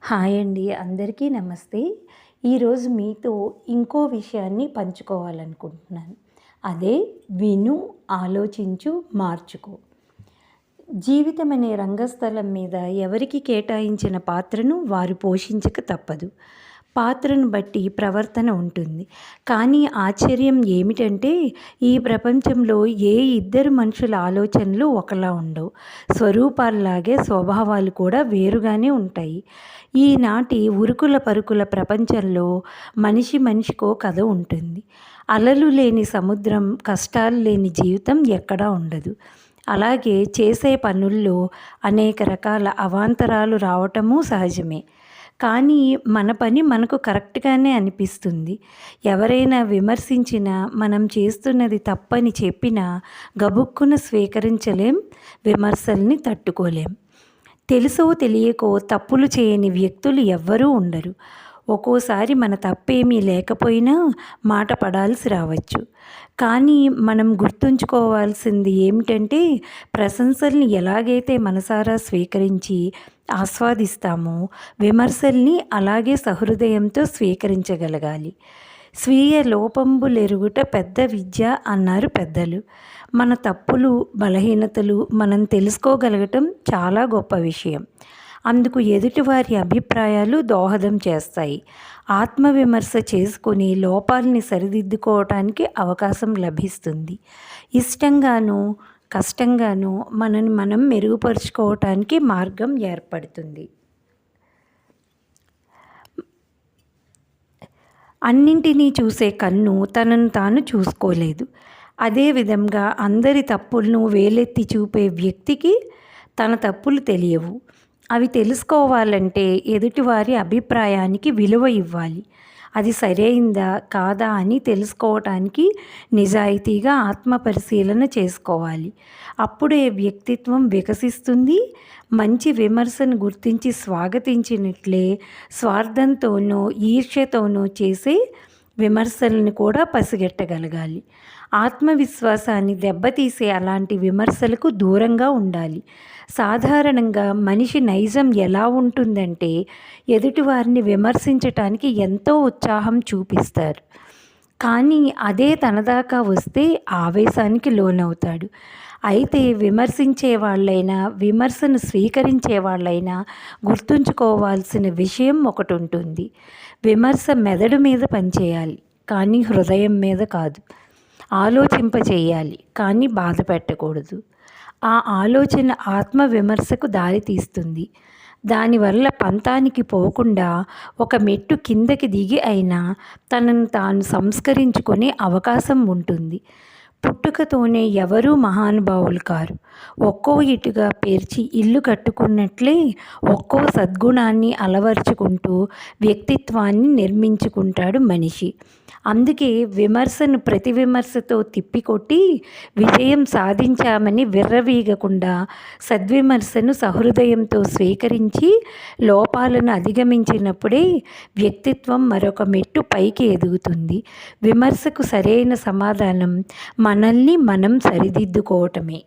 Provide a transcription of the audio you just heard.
Hi అండి. అందరికీ నమస్తే. ఈరోజు మీతో ఇంకో విషయాన్ని పంచుకోవాలనుకుంటున్నాను. అదే విను, ఆలోచించు, మార్చుకో. జీవితం అనే రంగస్థలం మీద ఎవరికి కేటాయించిన పాత్రను వారు పోషించక తప్పదు. పాత్రను బట్టి ప్రవర్తన ఉంటుంది. కానీ ఆశ్చర్యం ఏమిటంటే ఈ ప్రపంచంలో ఏ ఇద్దరు మనుషుల ఆలోచనలు ఒకలా ఉండవు. స్వరూపాల్లాగే స్వభావాలు కూడా వేరుగానే ఉంటాయి. ఈనాటి ఉరుకుల పరుకుల ప్రపంచంలో మనిషి మనిషికో కథ ఉంటుంది. అలలు లేని సముద్రం, కష్టాలు లేని జీవితం ఎక్కడా ఉండదు. అలాగే చేసే పనుల్లో అనేక రకాల అవాంతరాలు రావటము సహజమే. కానీ మన పని మనకు కరెక్ట్గానే అనిపిస్తుంది. ఎవరైనా విమర్శించినా, మనం చేస్తున్నది తప్పని చెప్పినా గబుక్కున స్వీకరించలేం, విమర్శల్ని తట్టుకోలేం. తెలుసో తెలియకో తప్పులు చేయని వ్యక్తులు ఎవ్వరూ ఉండరు. ఒక్కోసారి మన తప్పేమీ లేకపోయినా మాట పడాల్సి రావచ్చు. కానీ మనం గుర్తుంచుకోవాల్సింది ఏమిటంటే ప్రశంసల్ని ఎలాగైతే మనసారా స్వీకరించి ఆస్వాదిస్తామో విమర్శల్ని అలాగే సహృదయంతో స్వీకరించగలగాలి. స్వీయ లోపంబులెరుగుట పెద్ద విద్య అన్నారు పెద్దలు. మన తప్పులు, బలహీనతలు మనం తెలుసుకోగలగటం చాలా గొప్ప విషయం. అందుకు ఎదుటివారి అభిప్రాయాలు దోహదం చేస్తాయి. ఆత్మవిమర్శ చేసుకొని లోపాలని సరిదిద్దుకోవటానికి అవకాశం లభిస్తుంది. ఇష్టంగానూ కష్టంగానూ మనని మనం మెరుగుపరుచుకోవటానికి మార్గం ఏర్పడుతుంది. అన్నింటినీ చూసే కన్ను తనను తాను చూసుకోలేదు. అదేవిధంగా అందరి తప్పులను వేలెత్తి చూపే వ్యక్తికి తన తప్పులు తెలియవు. అవి తెలుసుకోవాలంటే ఎదుటివారి అభిప్రాయానికి విలువ ఇవ్వాలి. అది సరైందా కాదా అని తెలుసుకోవటానికి నిజాయితీగా ఆత్మపరిశీలన చేసుకోవాలి. అప్పుడే వ్యక్తిత్వం వికసిస్తుంది. మంచి విమర్శను గుర్తించి స్వాగతించినట్లే స్వార్థంతోనో ఈర్ష్యతోనో చేసే విమర్శలను కూడా పసిగట్టగలగాలి. ఆత్మవిశ్వాసాన్ని దెబ్బతీసే అలాంటి విమర్శలకు దూరంగా ఉండాలి. సాధారణంగా మనిషి నైజం ఎలా ఉంటుందంటే ఎదుటివారిని విమర్శించటానికి ఎంతో ఉత్సాహం చూపిస్తారు. కానీ అదే తనదాకా వస్తే ఆవేశానికి లోనవుతాడు. అయితే విమర్శించే వాళ్ళైనా, విమర్శను స్వీకరించే వాళ్ళైనా గుర్తుంచుకోవాల్సిన విషయం ఒకటి ఉంటుంది. విమర్శ మెదడు మీద పనిచేయాలి, కానీ హృదయం మీద కాదు. ఆలోచింపచేయాలి, కానీ బాధ పెట్టకూడదు. ఆ ఆలోచన ఆత్మవిమర్శకు దారితీస్తుంది. దానివల్ల పంతానికి పోకుండా ఒక మెట్టు కిందకి దిగి అయినా తనను తాను సంస్కరించుకునే అవకాశం ఉంటుంది. పుట్టుకతోనే ఎవరూ మహానుభావులు కారు. ఒక్కో ఇటుగా పేర్చి ఇల్లు కట్టుకున్నట్లే ఒక్కో సద్గుణాన్ని అలవర్చుకుంటూ వ్యక్తిత్వాన్ని నిర్మించుకుంటాడు మనిషి. అందుకే విమర్శను ప్రతి విమర్శతో తిప్పికొట్టి విజయం సాధించామని విర్రవీగకుండా సద్విమర్శను సహృదయంతో స్వీకరించి లోపాలను అధిగమించినప్పుడే వ్యక్తిత్వం మరొక మెట్టు పైకి ఎదుగుతుంది. విమర్శకు సరైన సమాధానం మనల్ని మనం సరిదిద్దుకోవటమే.